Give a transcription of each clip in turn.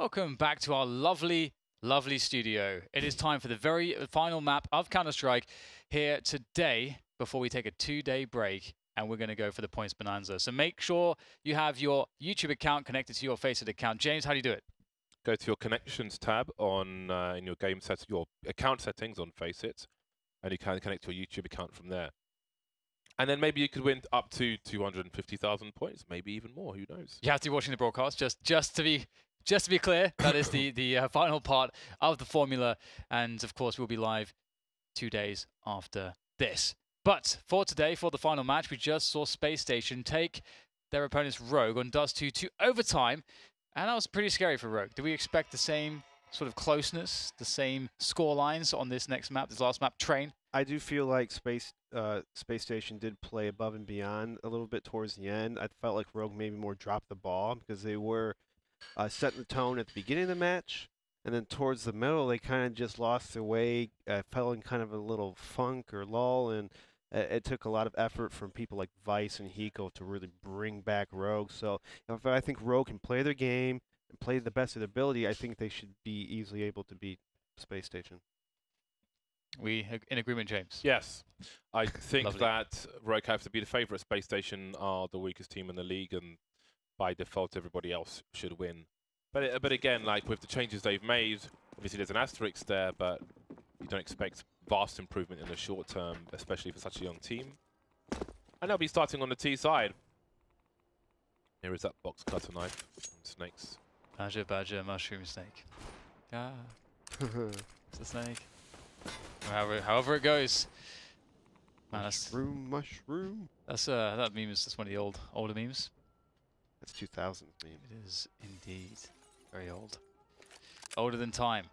Welcome back to our lovely, lovely studio. It is time for the very final map of Counter-Strike here today before we take a 2-day break, and we're going to go for the points bonanza. So make sure you have your YouTube account connected to your FACEIT account. James, how do you do it? Go to your connections tab on in your game set, your account settings on FACEIT, and you can connect your YouTube account from there. And then maybe you could win up to 250,000 points, maybe even more. Who knows? You have to be watching the broadcast, just to be clear. That is the final part of the formula, and of course we'll be live 2 days after this. But for today, for the final match, we just saw Spacestation take their opponent's Rogue on Dust 2 to overtime, and that was pretty scary for Rogue. Do we expect the same sort of closeness, the same score lines on this next map, this last map, Train? I do feel like Spacestation did play above and beyond a little bit towards the end. I felt like Rogue maybe more dropped the ball because they were setting the tone at the beginning of the match, and then towards the middle they kind of just lost their way, fell in kind of a little funk or lull, and it took a lot of effort from people like Vice and Hiko to really bring back Rogue. So if I think Rogue can play their game and play the best of their ability, I think they should be easily able to beat Spacestation. We in agreement, James? Yes. I think Lovely. that Rogue have to be the favourite. Space Station are the weakest team in the league, and by default, everybody else should win. But again, like with the changes they've made, obviously there's an asterisk there, but you don't expect vast improvement in the short term, especially for such a young team. And they'll be starting on the T side. Here is that box cutter knife from Snakes. Badger, mushroom, snake. Ah, it's a snake. However it goes. Man, Mushroom. That's that meme is just one of the older memes. That's 2000 meme. It is indeed very old, older than time.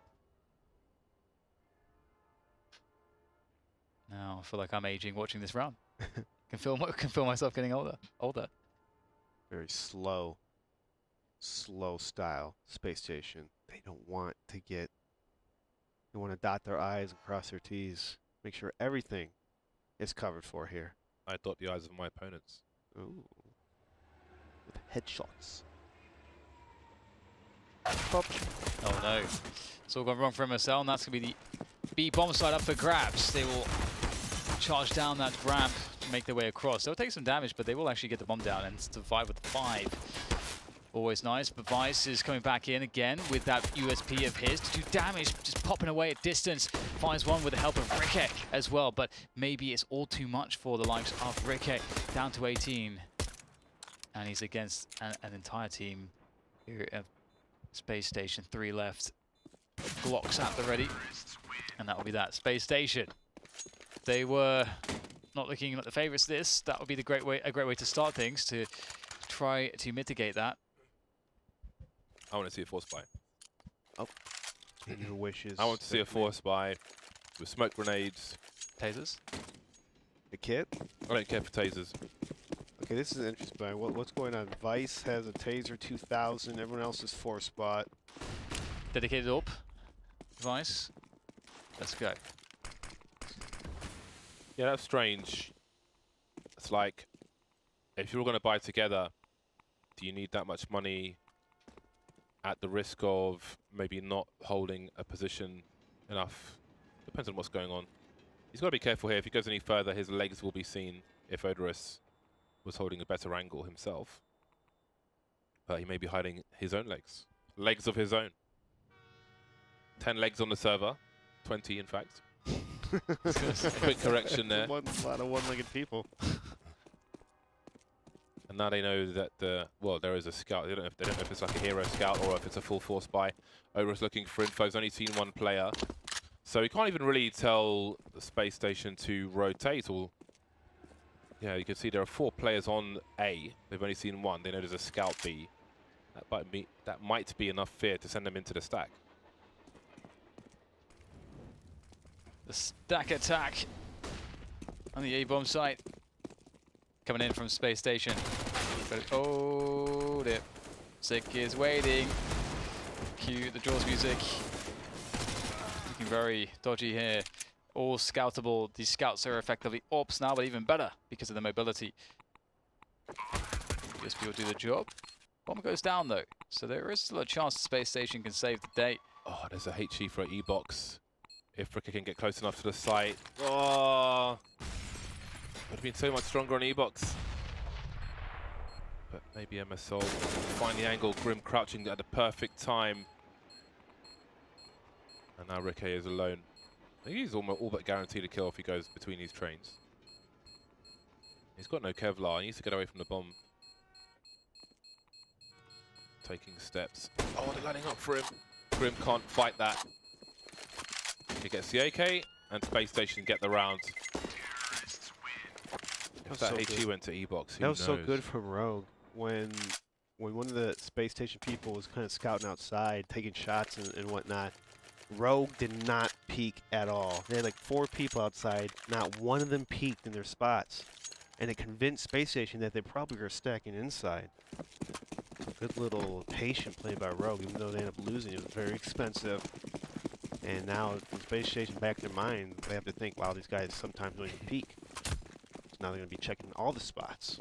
Now I feel like I'm aging watching this run. can feel myself getting older. Very slow style Space Station. They don't want to get. They want to dot their I's and cross their T's. Make sure everything is covered for here. I dot the eyes of my opponents. Ooh. With headshots. Pop. Oh no, it's all gone wrong for MSL, and that's going to be the B bomb side up for grabs. They will charge down that ramp to make their way across. They'll take some damage, but they will actually get the bomb down and survive with 5. Always nice, but Vice is coming back in again with that USP of his to do damage, just popping away at distance. Finds one with the help of Rickek as well, but maybe it's all too much for the likes of Rickek. Down to 18, and he's against an entire team here at Space Station. 3 left. Glocks at the ready, and that will be that. Space Station. They were not looking like the favourites. That would be a great way to start things, to try to mitigate that. I want to see a force buy. Oh. Your wishes. I want to see a force buy with smoke grenades. Tasers? The kit? I don't care for tasers. Okay, this is interesting. Brian. What's going on? Vice has a Taser 2000. Everyone else is 4 spot. Dedicated up. Vice. Let's go. Yeah, that's strange. It's like, if you're going to buy together, do you need that much money at the risk of maybe not holding a position enough? Depends on what's going on. He's got to be careful here. If he goes any further, his legs will be seen if Odorous was holding a better angle himself. But he may be hiding his own legs. Legs of his own. 10 legs on the server. 20, in fact. Quick correction there. A lot of one-legged people. And now they know that there is a scout. They don't know if it's like a hero scout or if it's a full force buy. Odorous looking for info. He's only seen 1 player, so he can't even really tell the Space Station to rotate. Or yeah, you can see there are 4 players on A. They've only seen 1. They know there's a scout B. That might be enough fear to send them into the stack. The stack attack on the A-bomb site. Coming in from Space Station. But oh dear. Sick is waiting. Cue the Jaws music. Looking very dodgy here. All scoutable. These scouts are effectively AWPs now, but even better because of the mobility. USP will do the job. Bomb goes down though. So there is still a chance the Space Station can save the day. Oh, there's a HE for an E-box. If Ricky can get close enough to the site. Oh, would have been so much stronger on E-box. But maybe MSL find the angle. Grim crouching at the perfect time. And now Ricky is alone. I think he's all but guaranteed a kill if he goes between these trains. He's got no Kevlar. He needs to get away from the bomb. Taking steps. Oh, they're lining up for him. Grim can't fight that. He gets the AK, and Space Station get the round. If that HE went to E-box, who knows? That was so good from Rogue when one of the Space Station people was kind of scouting outside, taking shots and whatnot. Rogue did not peek at all. They had like 4 people outside. Not one of them peeked in their spots. And it convinced Space Station that they probably were stacking inside. Good little patient play by Rogue, even though they ended up losing. It was very expensive. And now the Space Station back in their mind, they have to think, wow, these guys sometimes don't even peek. So now they're going to be checking all the spots.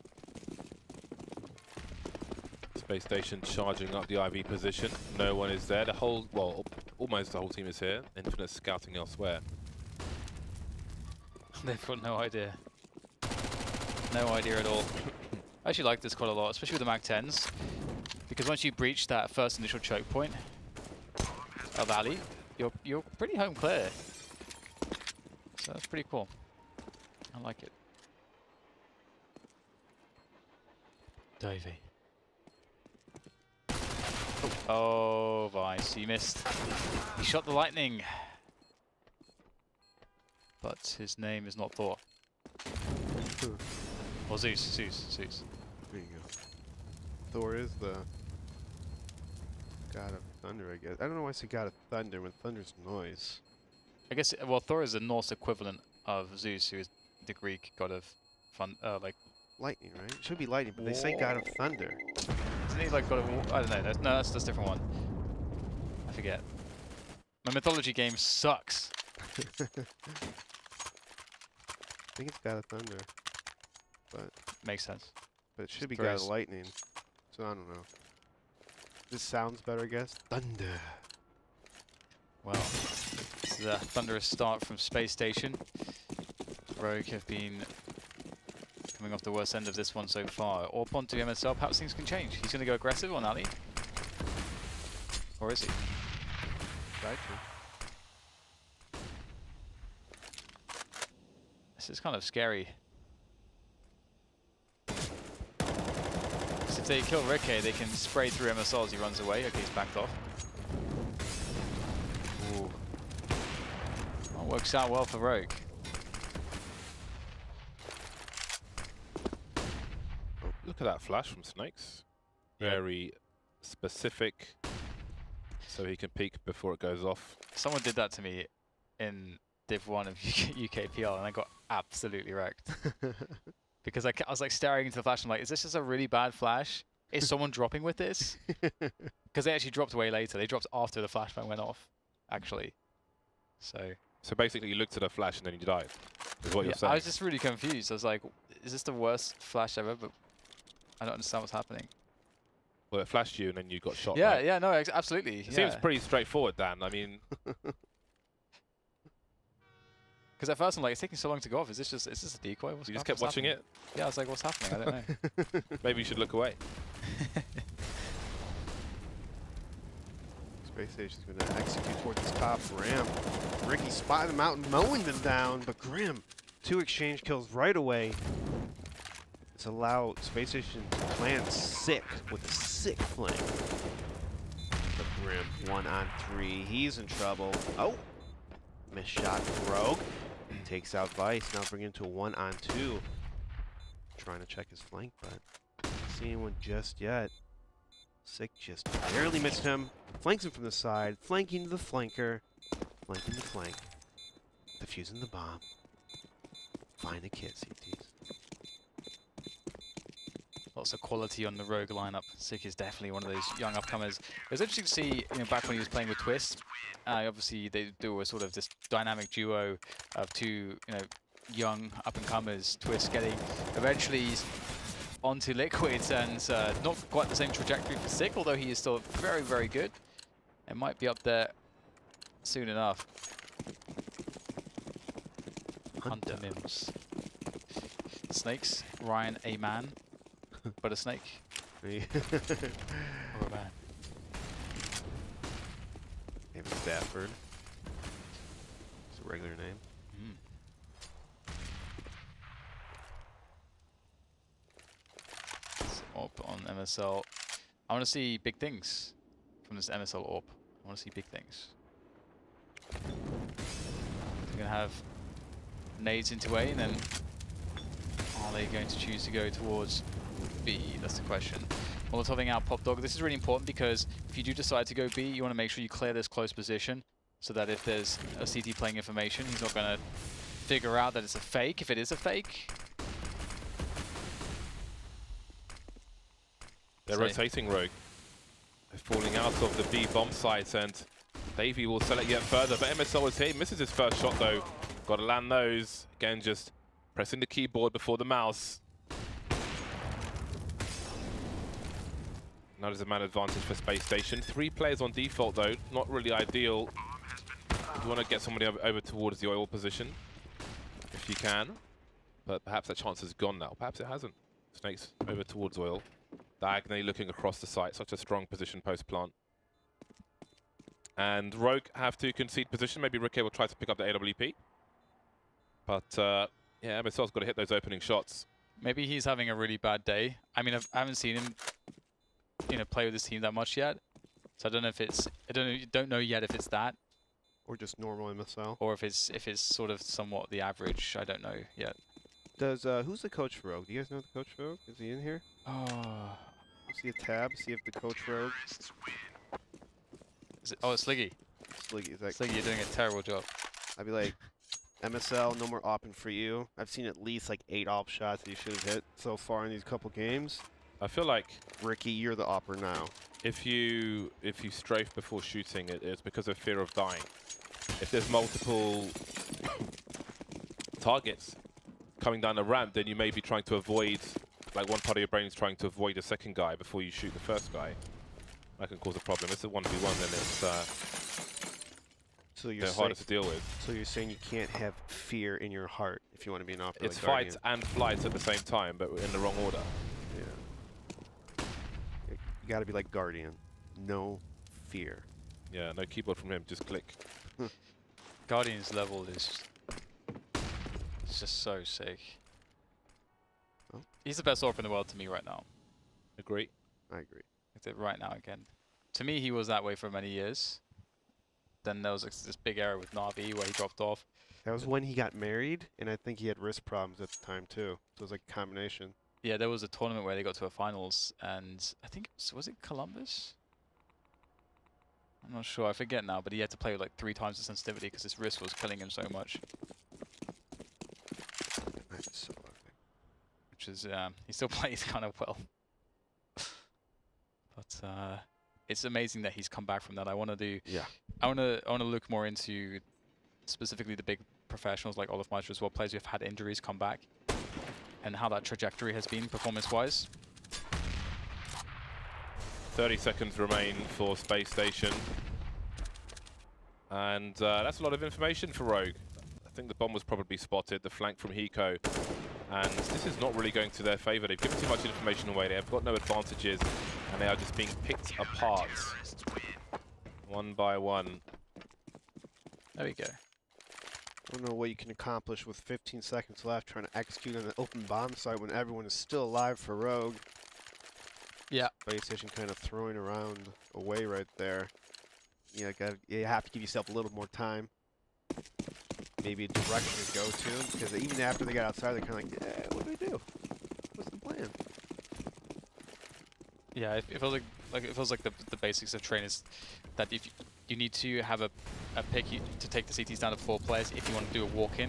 Space Station charging up the IV position. No one is there. The whole, well, almost the whole team is here. Infinite scouting elsewhere. They've got no idea. No idea at all. I actually like this quite a lot, especially with the MAC-10s. Because once you breach that first initial choke point of alley, you're pretty home clear. So that's pretty cool. I like it. Davey. Oh, Vice, he missed. He shot the lightning. But his name is not Thor. Or Zeus. There you go. Thor is the god of thunder, I guess. I don't know why I say god of thunder when thunder's noise. I guess, well, Thor is the Norse equivalent of Zeus, who is the Greek god of like... Lightning, right? It should be lightning, but they say god of thunder. Isn't he like god of... I don't know. No, that's a different one. I forget. My mythology game sucks. I think it's god of thunder. But Makes sense. But it should be god of lightning. So I don't know. This sounds better, I guess. Thunder. Well, this is a thunderous start from Space Station. Rogue have been coming off the worst end of this one so far. Orp onto MSL, perhaps things can change. He's going to go aggressive on Ali. Or is he? Right. This is kind of scary. If they kill Ricky, they can spray through MSL as he runs away. Okay, he's backed off. Ooh. That works out well for Rogue. Oh, look at that flash from Snakes. Very specific, so he can peek before it goes off. Someone did that to me in Div 1 of UKPL, and I got absolutely wrecked. Because I was like staring into the flash, I'm like, is this just a really bad flash? Is someone dropping with this? Because they actually dropped way later. They dropped after the flashbang went off, actually. So basically you looked at a flash and then you died, is what you're saying. I was just really confused. I was like, is this the worst flash ever? But I don't understand what's happening. Well, it flashed you and then you got shot. Yeah, right? yeah, no, absolutely. It seems pretty straightforward, Dan. I mean... Because at first I'm like, it's taking so long to go off. Is this a decoy? You just kept watching it? Yeah, I was like, what's happening? I don't know. Maybe you should look away. Space Station's going to execute towards this top ramp. Ricky spotted him out and mowing them down, but Grim, 2 exchange kills right away. It's allowed Space Station to plant sick with a sick flank. But Grim, 1 on 3. He's in trouble. Oh! Missed shot from Rogue. Takes out Vice, now bringing him to a 1 on 2. Trying to check his flank, but not seeing anyone just yet. Sick just barely missed him. Flanks him from the side, flanking the flanker. Flanking the flank. Defusing the bomb. Find a kit, CTs. Lots of quality on the Rogue lineup. Sick is definitely one of those young upcomers. It was interesting to see, back when he was playing with Twist. Obviously, they do a sort of this dynamic duo of 2, young up-and-comers. Twist getting eventually onto Liquid, and not quite the same trajectory for Sick, although he is still very, very good. It might be up there soon enough. Hunter Mims. Snakes, Ryan, a man, but a snake. Or a man. Maybe Stafford. It's a regular name. AWP on MSL. I want to see big things from this MSL AWP. I want to see big things. They're going to have nades into A, and then are they going to choose to go towards B? That's the question. Molotoving out Pop Dog. This is really important because if you do decide to go B, you want to make sure you clear this close position so that if there's a CT playing information, he's not going to figure out that it's a fake. If it is a fake, they're rotating Rogue. They're falling out of the B bomb site, and Davey will sell it yet further. But MSL is here. Misses his first shot though. Got to land those. Again, just pressing the keyboard before the mouse. Now there's a man advantage for Space Station. 3 players on default though. Not really ideal. You want to get somebody over towards the oil position if you can. But perhaps that chance is gone now. Perhaps it hasn't. Snakes over towards oil. Diagonally looking across the site. Such a strong position post-plant. And Rogue have to concede position. Maybe Ricky will try to pick up the AWP. But yeah, MSL's got to hit those opening shots. Maybe he's having a really bad day. I mean, I haven't seen him, play with this team that much yet. So I don't know if it's, don't know yet if it's that, Or just normal MSL. or if it's sort of somewhat the average. I don't know yet. Does who's the coach for Rogue? Do you guys know the coach for Rogue? Is he in here? Oh, See a tab. See if the coach for Rogue. is it? Oh, it's Sliggy. Sliggy. Is that? Sliggy, you're doing a terrible job. I'd be like, MSL, no more opping for you. I've seen at least like 8 op shots that you should have hit so far in these couple games. I feel like Ricky, you're the opper now. if you strafe before shooting, it's because of fear of dying. If there's multiple targets coming down the ramp, then you may be trying to avoid, like one part of your brain is trying to avoid a second guy before you shoot the first guy. That can cause a problem. It's a 1v1, then it's So you're harder to deal with. So you're saying you can't have fear in your heart if you want to be an opper. It's like fight and flight at the same time, but in the wrong order. Yeah. You gotta be like Guardian. No fear. Yeah, no keyboard from him, just click. Guardian's level is it's just so sick. Oh. He's the best AWP in the world to me right now. Agree. I agree. Right now again. To me, he was that way for many years. Then there was this big error with Na'Vi where he dropped off. That was when he got married, and I think he had wrist problems at the time too. So it was like a combination. Yeah, there was a tournament where they got to a finals, and I think was it Columbus? I'm not sure. I forget now, but he had to play with like 3 times the sensitivity because his wrist was killing him so much. That's so ugly. Which is he still plays kind of well. But it's amazing that he's come back from that. I want to do. Yeah. I want to look more into specifically the big professionals like Olaf Meister as well, players who have had injuries come back, and how that trajectory has been performance-wise. 30 seconds remain for Space Station. And that's a lot of information for Rogue. I think the bomb was probably spotted, the flank from Hiko. And this is not really going to their favor. They've given too much information away. They have got no advantages, and they are just being picked apart. One by one. There we go. I don't know what you can accomplish with 15 seconds left trying to execute on an open bomb site when everyone is still alive for Rogue. Yeah. Spacestation kind of throwing around away right there. You have to give yourself a little more time. Maybe a direction to go to, because even after they got outside, they're kind of like, yeah, what do we do? What's the plan? Yeah, it feels like the basics of train is that if you need to have a pick to take the CTs down to 4 players if you want to do a walk-in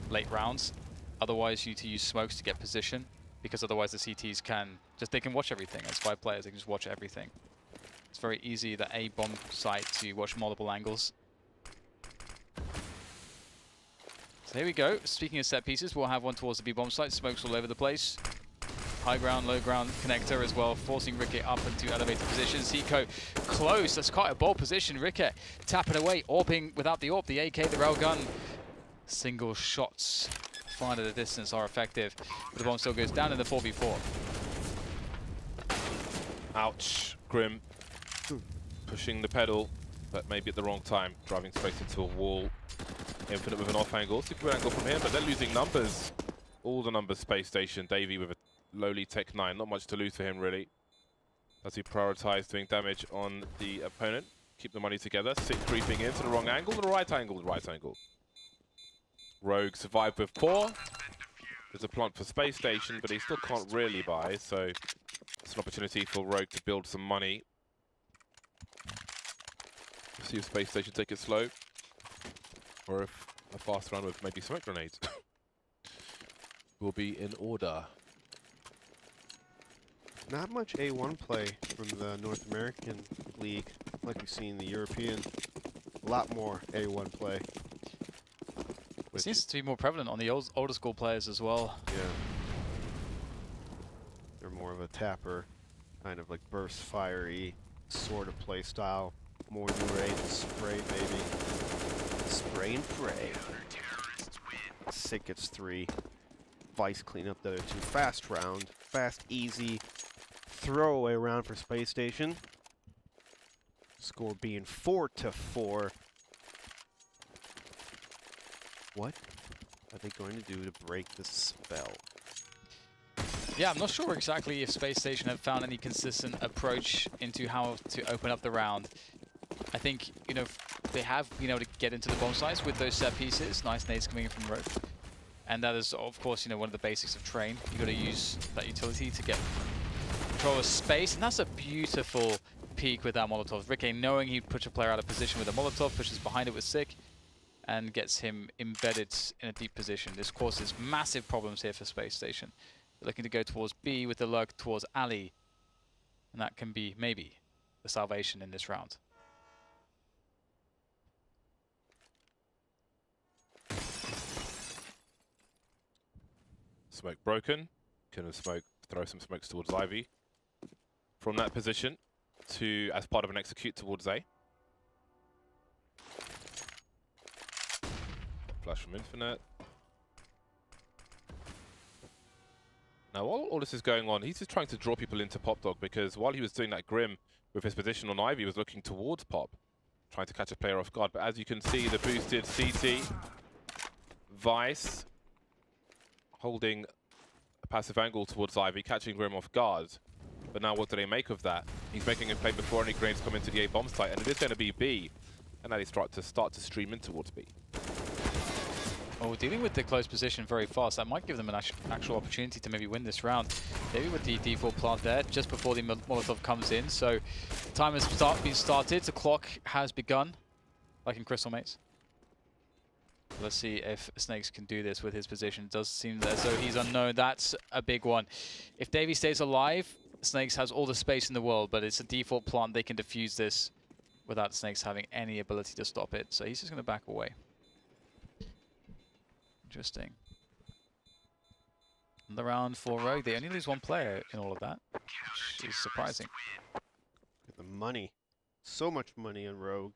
late rounds. Otherwise, you need to use smokes to get position, because otherwise the CTs they can watch everything. As 5 players, they can just watch everything. It's very easy that a bomb site to watch multiple angles. So here we go. Speaking of set pieces, we'll have one towards the B bomb site. Smokes all over the place. high ground, low ground connector as well, forcing Ricket up into elevated position. Zico close. That's quite a bold position. Ricket tapping away, AWPing without the AWP. The AK, the railgun. Single shots fired at a distance are effective. But the bomb still goes down in the 4v4. Ouch. Grim pushing the pedal, but maybe at the wrong time. Driving straight into a wall. Infinite with an off angle. Super good angle from here, but they're losing numbers. All the numbers, Space Station. Davey with a lowly Tech 9. Not much to lose for him, really. As he prioritized doing damage on the opponent. Keep the money together. SICK creeping into the wrong angle, the right angle, the right angle. Rogue survived with 4. There's a plant for Space Station, but he still can't really buy, so it's an opportunity for Rogue to build some money. We'll see if Space Station take it slow, or if a fast round with maybe smoke grenades will be in order. Not much A1 play from the North American League, like we see in the European. A lot more A1 play. It seems to be more prevalent on the older school players as well. Yeah. They're more of a tapper, kind of like burst, fiery sort of play style. More newer A than spray, maybe. Spray and pray. SICK gets 3. Vice clean up the other 2. Fast round. Fast, easy. Throwaway round for Space Station. Score being 4-4. What are they going to do to break the spell? Yeah, I'm not sure exactly if Space Station have found any consistent approach into how to open up the round. I think, you know, they have been able to get into the bomb sites with those set pieces. Nice nades coming in from Rogue. And that is, of course, you know, one of the basics of Train. You got to use that utility to get control of space. And that's a beautiful peek with that Molotov. Ricky, knowing he'd push a player out of position with a Molotov, pushes behind it with SICK, and gets him embedded in a deep position. This causes massive problems here for Space Station. They're looking to go towards B with the lurk towards Ali. And that can be, maybe, the salvation in this round. Smoke broken. Can smoke throw some smokes towards Ivy. From that position to as part of an execute towards A. Flash from Infinite. Now while all this is going on, he's just trying to draw people into Pop Dog, because while he was doing that, Grim with his position on Ivy was looking towards Pop, trying to catch a player off guard. But as you can see, the boosted CT, Vice holding a passive angle towards Ivy, catching Grim off guard. But now what do they make of that? He's making a play before any grenades come into the A bomb site, and it is going to be B. And now they start to stream in towards B. Oh, dealing with the close position very fast, that might give them an actual opportunity to maybe win this round. Maybe with the default plant there, just before the Molotov comes in. So the time has been started, the clock has begun, like in Crystal Maze. Let's see if Snakes can do this with his position. It does seem as though he's unknown. That's a big one. If Davey stays alive, Snakes has all the space in the world, but it's a default plant. They can defuse this without Snakes having any ability to stop it. So he's just going to back away. Interesting. On the round for Rogue, they only lose 1 player in all of that, which is surprising. The money. So much money on Rogue.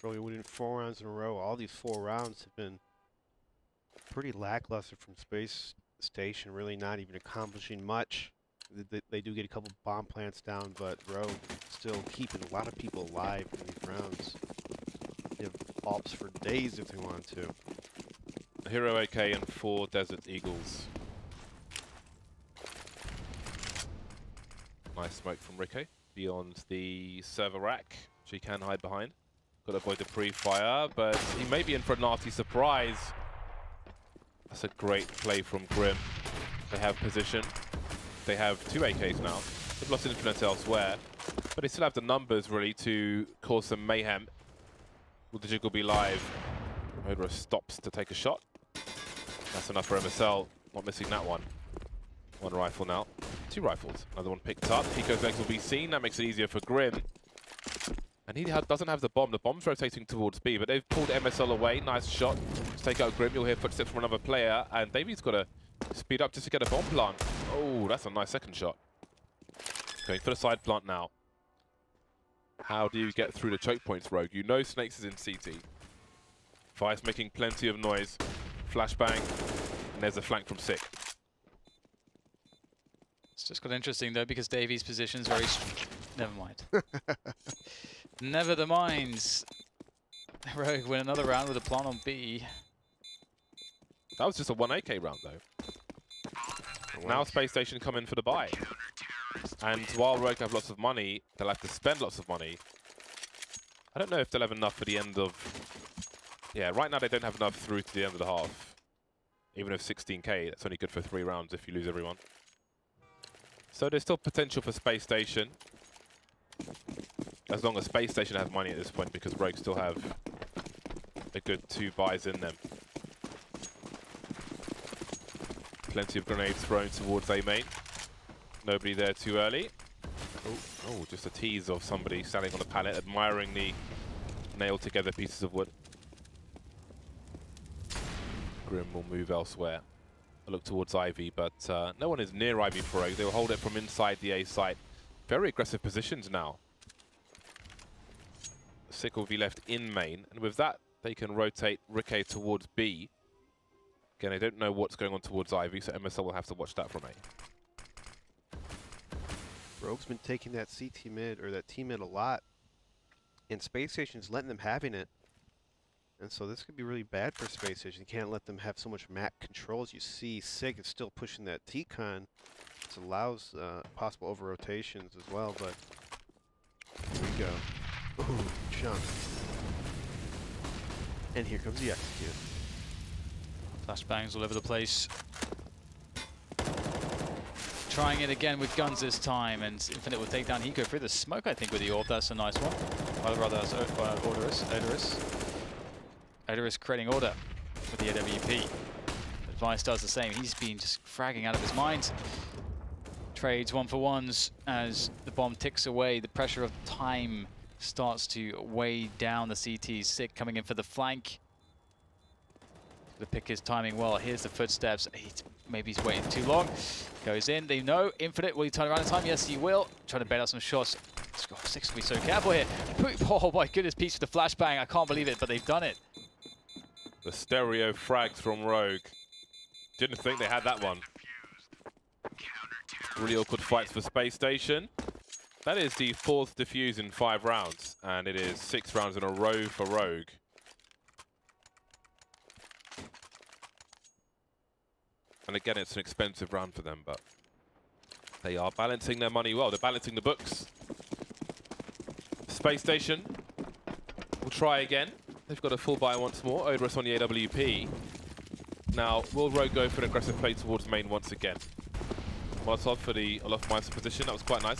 Probably winning 4 rounds in a row. All these 4 rounds have been pretty lackluster from Space Station, really not even accomplishing much. They do get a couple bomb plants down, but Rogue still keeping a lot of people alive in these rounds. They have ops for days if they want to. Hero AK and 4 Desert Eagles. Nice smoke from Ricky beyond the server rack, which he can hide behind. Got to avoid the pre-fire, but he may be in for a nasty surprise. That's a great play from Grim. They have position. They have 2 AKs now. They've lost Infinite elsewhere, but they still have the numbers really to cause some mayhem. Will the Jiggle be live? Modra stops to take a shot. That's enough for MSL. Not missing that one. 1 rifle now. 2 rifles. Another one picked up. Pico's legs will be seen. That makes it easier for Grim. And he doesn't have the bomb. The bomb's rotating towards B, but they've pulled MSL away. Nice shot to take out Grim. You'll hear footsteps from another player. And Davey's got to Speed up just to get a bomb plant. Oh, that's a nice second shot. Going for the side plant now. How do you get through the choke points, Rogue? You know Snakes is in CT. Vice making plenty of noise. Flashbang. And there's a flank from Sick. It's just got interesting though because Davies' position's very... Never mind. Never the minds. Rogue win another round with a plant on B. That was just a 1 AK round though. Now Space Station come in for the buy. And while Rogue have lots of money, they'll have to spend lots of money. I don't know if they'll have enough for the end of... Yeah, right now they don't have enough through to the end of the half. Even if 16k, that's only good for 3 rounds if you lose everyone. So there's still potential for Space Station. As long as Space Station has money at this point, because Rogue still have a good 2 buys in them. Plenty of grenades thrown towards A main. Nobody there too early. Oh, just a tease of somebody standing on a pallet, admiring the nailed together pieces of wood. Grim will move elsewhere. I look towards Ivy, but no one is near Ivy for Rogue. They will hold it from inside the A site. Very aggressive positions now. Sick will be left in main, and with that, they can rotate Rikke towards B. Again, I don't know what's going on towards Ivy, so MSL will have to watch that from A. Rogue's been taking that CT mid, or that T mid a lot, and Space Station's letting them having it. And so this could be really bad for Space Station. You can't let them have so much map control. As you see, Sig is still pushing that T-Con, which allows possible over-rotations as well, but here we go. Ooh, chunk. And here comes the execute. Flashbangs all over the place. Trying it again with guns this time, and Infinite will take down Hiko through the smoke, I think, with the AWP. That's a nice one. Well, rather, that's Odorous creating order with the AWP. But Vice does the same. He's been just fragging out of his mind. Trades 1-for-1s as the bomb ticks away. The pressure of time starts to weigh down the CT. Sick coming in for the flank. To pick his timing well. Here's the footsteps. Maybe he's waiting too long. Goes in. They know Infinite. Will he turn around in time? Yes, he will. Trying to bait out some shots. Six will be so careful here. Oh my goodness, piece with the flashbang. I can't believe it, but they've done it. The stereo frags from Rogue. Didn't think they had that one. Really awkward fights for Space Station. That is the 4th defuse in 5 rounds, and it is 6 rounds in a row for Rogue. And again, it's an expensive round for them, but they are balancing their money well. They're balancing the books. Space Station will try again. They've got a full buy once more. Odorous on the AWP. Now, will Rogue go for an aggressive play towards main once again? Molotov for the Olofmeister position. That was quite nice.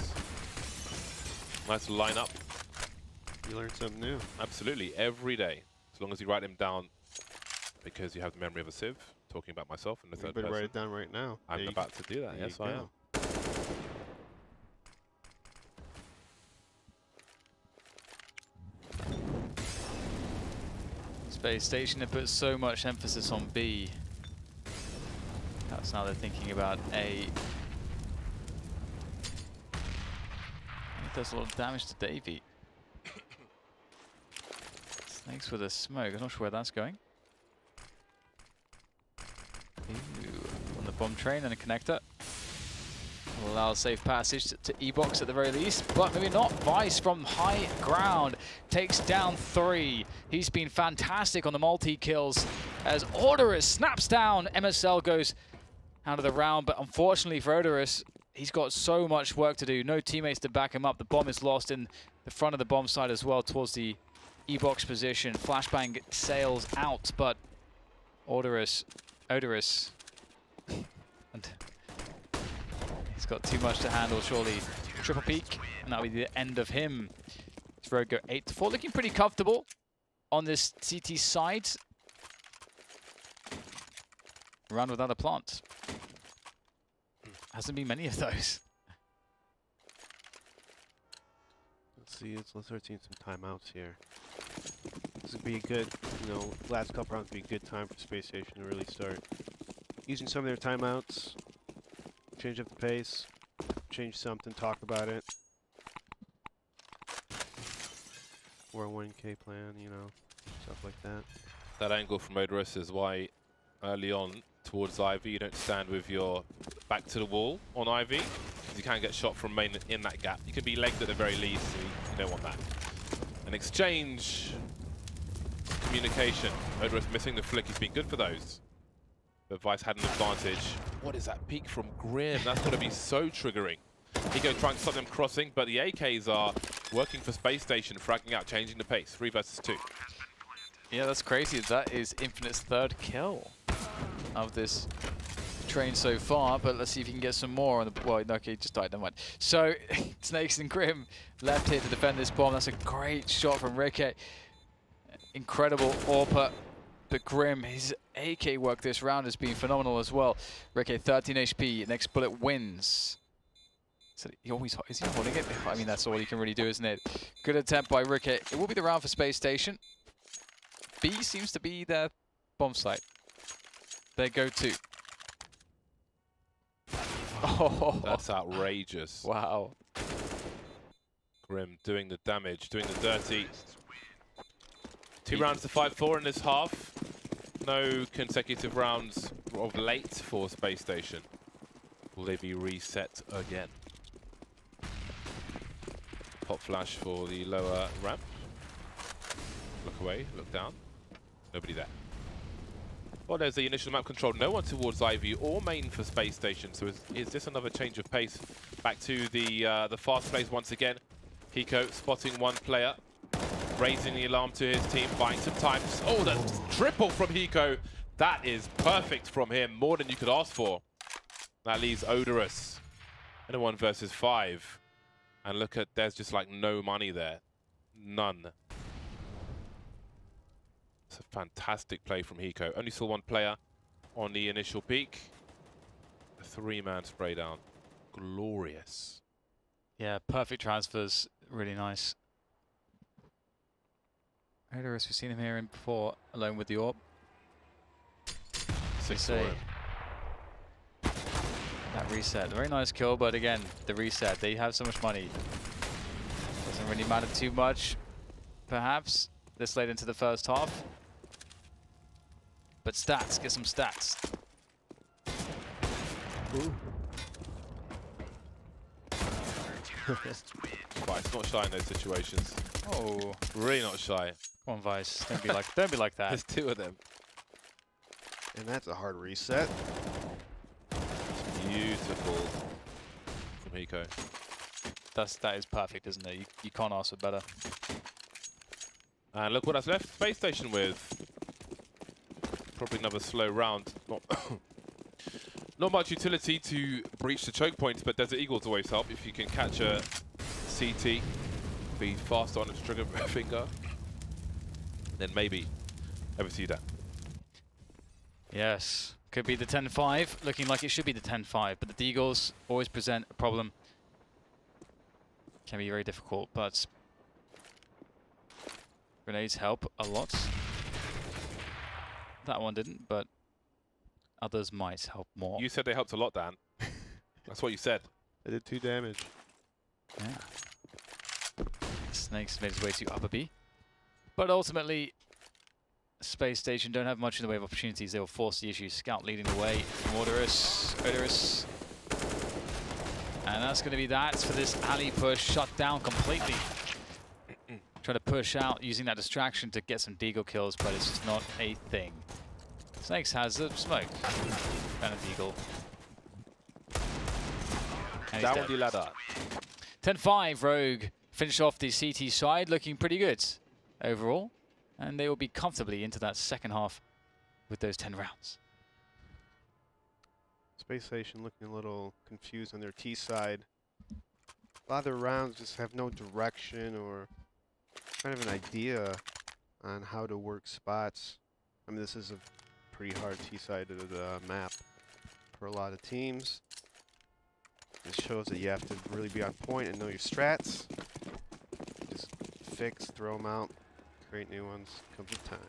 Nice line up. You learn something new. Absolutely, every day. As long as you write them down, because you have the memory of a sieve. Talking about myself in the third person. Write it down right now. I'm about to do that. Yes, I am. Space Station have put so much emphasis on B. Perhaps now they're thinking about A. It does a lot of damage to Davey. Snakes with a smoke. I'm not sure where that's going. Ooh, on the bomb train and a connector. Will allow safe passage to E-Box at the very least, but maybe not. Vice from high ground takes down 3. He's been fantastic on the multi-kills as Odorous snaps down. MSL goes out of the round, but unfortunately for Odorous, he's got so much work to do. No teammates to back him up. The bomb is lost in the front of the bomb side as well towards the E-Box position. Flashbang sails out, but Odorous and he's got too much to handle, surely. Triple peek, and that'll be the end of him. Rogue go 8-4, looking pretty comfortable on this CT side. Round without a plant. Hasn't been many of those. Let's see, let's start seeing some timeouts here. This would be a good, last couple rounds would be a good time for Space Station to really start, using some of their timeouts, change up the pace, change something, talk about it. Or a 1K plan, you know, stuff like that. That angle from Odorous is why early on towards Ivy you don't stand with your back to the wall on Ivy, because you can get shot from main in that gap. You can be legged at the very least, so you don't want that. An exchange, communication. Odorous missing the flick, he's been good for those. But Vice had an advantage. What is that peek from Grim? That's going to be so triggering. Hiko trying to stop them crossing, but the AKs are working for Space Station, fragging out, changing the pace. 3 versus 2. Yeah, that's crazy. That is Infinite's 3rd kill of this train so far, but let's see if he can get some more on the... Well, okay, he just died, never mind. So, Snakes and Grim left here to defend this bomb. That's a great shot from Ricky. Incredible AWP, but Grim, his AK work this round has been phenomenal as well. Ricky, 13 HP, next bullet wins. So he always, is he holding it? I mean, that's all he can really do, isn't it? Good attempt by Ricky. It will be the round for Space Station. B seems to be their bomb site. They go to. Oh, that's outrageous. Wow. Grim doing the damage, doing the dirty. 2 rounds to 5-4 in this half. No consecutive rounds of late for Space Station. Will they be reset again? Pop flash for the lower ramp. Look away, look down. Nobody there. Well, there's the initial map control. No one towards Ivy or main for Space Station. So is this another change of pace? Back to the fast plays once again. Hiko spotting one player, raising the alarm to his team, buying some time. Oh, the triple from Hiko. That is perfect from him. More than you could ask for. That leaves Odorous in a 1 versus 5. And look at, there's just like no money there. None. It's a fantastic play from Hiko. Only saw one player on the initial peak. A 3-man spray down. Glorious. Yeah, perfect transfers. Really nice. Odorous, we've seen him here in before, alone with the AWP. 6 say that reset. Very nice kill, but again, the reset. They have so much money. Doesn't really matter too much, perhaps, this late into the first half. But stats, get some stats. Ooh. Vice not shy in those situations. Oh, Really not shy. come on, Vice. Don't be like that. There's 2 of them. And that's a hard reset. Beautiful from Hiko. That is perfect, isn't it? You can't ask for better. And look what that's left Space Station with. Probably another slow round. Not much utility to breach the choke points, but Desert Eagles always help. If you can catch a CT, be fast on its trigger finger, then maybe ever see that. Yes, could be the 10-5, looking like it should be the 10-5, but the Deagles always present a problem. Can be very difficult, but grenades help a lot. That one didn't, but others might help more. You said they helped a lot, Dan. That's what you said. They did 2 damage. Yeah. Snakes made his way to upper B. But ultimately, Space Station don't have much in the way of opportunities. They will force the issue. Scout leading the way from Odorous. And that's going to be that for this alley push. Shut down completely. Trying to push out using that distraction to get some Deagle kills, but it's just not a thing. Snakes has the smoke. And a Deagle. And he's Down the ladder. 10-5, Rogue finish off the CT side, looking pretty good overall. And they will be comfortably into that second half with those 10 rounds. Space Station looking a little confused on their T side. A lot of their rounds just have no direction or kind of an idea on how to work spots. I mean, this is a pretty hard T side of the map for a lot of teams. This shows that you have to really be on point and know your strats. Just fix, throw them out, create new ones. Comes with time.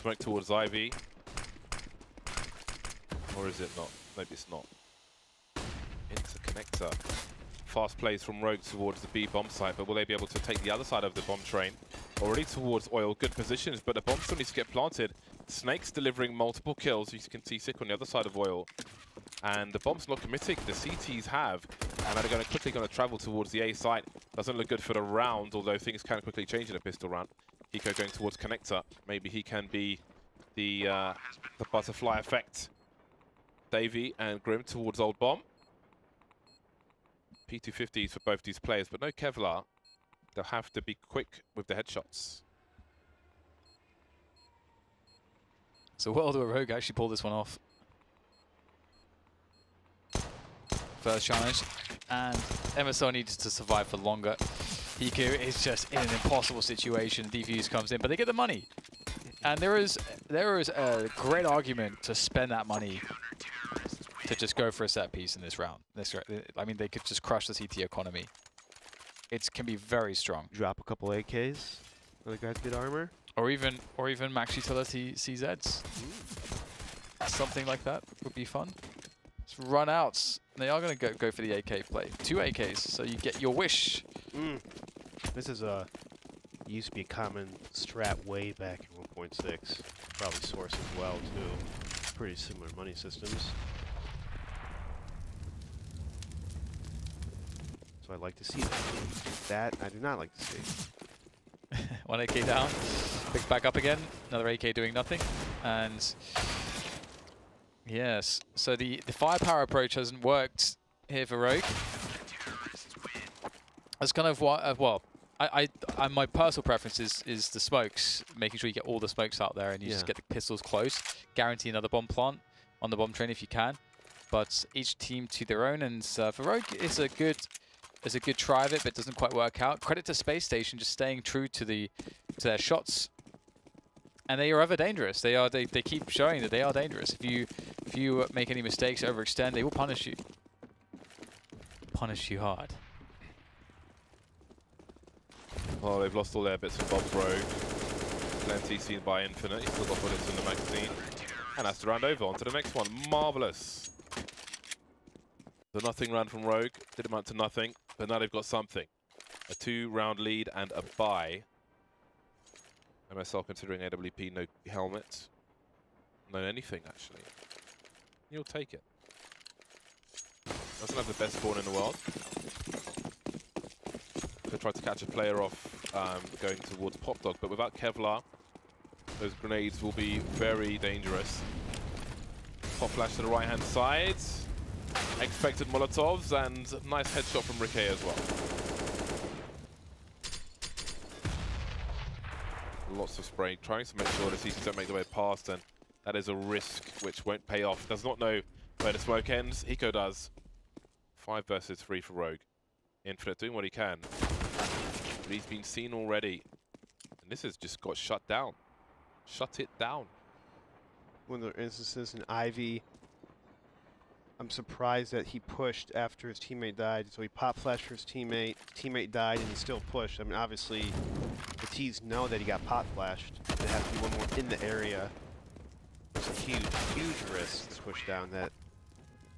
smoke towards Ivy. Or is it not? Maybe it's not. It's a connector. Fast plays from Rogue towards the B bomb site, but will they be able to take the other side of the bomb train? Already towards Oil, good positions, but the bomb still needs to get planted. Snake's delivering multiple kills. You can see Sick on the other side of Oil. And the bomb's not committing. The CTs have. And they're quickly going to travel towards the A site. Doesn't look good for the round, although things can quickly change in a pistol round. Hiko going towards Connector. Maybe he can be the butterfly effect. Davey and Grim towards Old Bomb. P250s for both these players, but no Kevlar. They'll have to be quick with the headshots. So well do a Rogue actually pull this one off. First challenge, and MSO needs to survive for longer. Hiko is just in an impossible situation. Defuse comes in, but they get the money. And there is a great argument to spend that money to just go for a set piece in this round. I mean, they could just crush the CT economy. It can be very strong. Drop a couple AKs. Other guys get armor. Or even max utility CZs. Something like that would be fun. Just run outs. They are going to go for the AK play. 2 AKs, so you get your wish. This is used to be a common strat way back in 1.6. Probably Source as well too. Pretty similar money systems. So I'd like to see that. I do not like to see. 1 AK down. Picks back up again. Another AK doing nothing. And yes, so the firepower approach hasn't worked here for Rogue. That's kind of what, well, my personal preference is the smokes, making sure you get all the smokes out there and you just get the pistols close. Guarantee another bomb plant on the bomb train if you can. But each team to their own, and for Rogue, it's a good try of it, but it doesn't quite work out. Credit to Spacestation just staying true to their shots. And they are ever dangerous. They keep showing that they are dangerous. If you make any mistakes, overextend, they will punish you. Punish you hard. Well, they've lost all their bits and bobs, Rogue. Plenty seen by Infinite. He's still got bullets in the magazine. And that's the round over. On to the next one. Marvelous. The nothing round from Rogue did amount to nothing, but now they've got something. A 2-round lead and a bye. MSL considering AWP, no helmet. No anything, actually. You'll take it. Doesn't have the best spawn in the world. Could try to catch a player off going towards Pop Dog, but without Kevlar, those grenades will be very dangerous. Pop flash to the right-hand side. Expected Molotovs, and nice headshot from Ricky as well. Lots of spraying, trying to make sure the CCs don't make their way past, and that is a risk which won't pay off. Does not know where the smoke ends. Hiko does. 5 versus 3 for Rogue. Infinite doing what he can. But he's been seen already. And this has just got shut down. Shut it down. One of the instances in Ivy, I'm surprised that he pushed after his teammate died. So he pop flashed for his teammate. Teammate died, and he still pushed. I mean, obviously, the T's know that he got pop flashed. There has to be one more in the area. It's a huge, huge risk to push down that,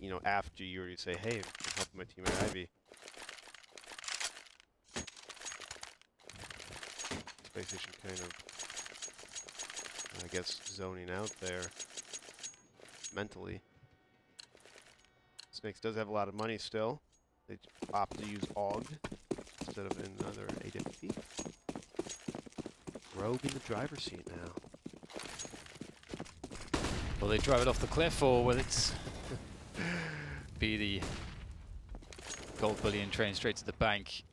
you know, after you already say, hey, I'm helping my teammate Ivy. Spacestation kind of, I guess, zoning out there mentally. Snakes does have a lot of money still. They opt to use AUG instead of another AWP. Rogue in the driver's seat now. Will they drive it off the cliff, or will it be the gold bullion train straight to the bank?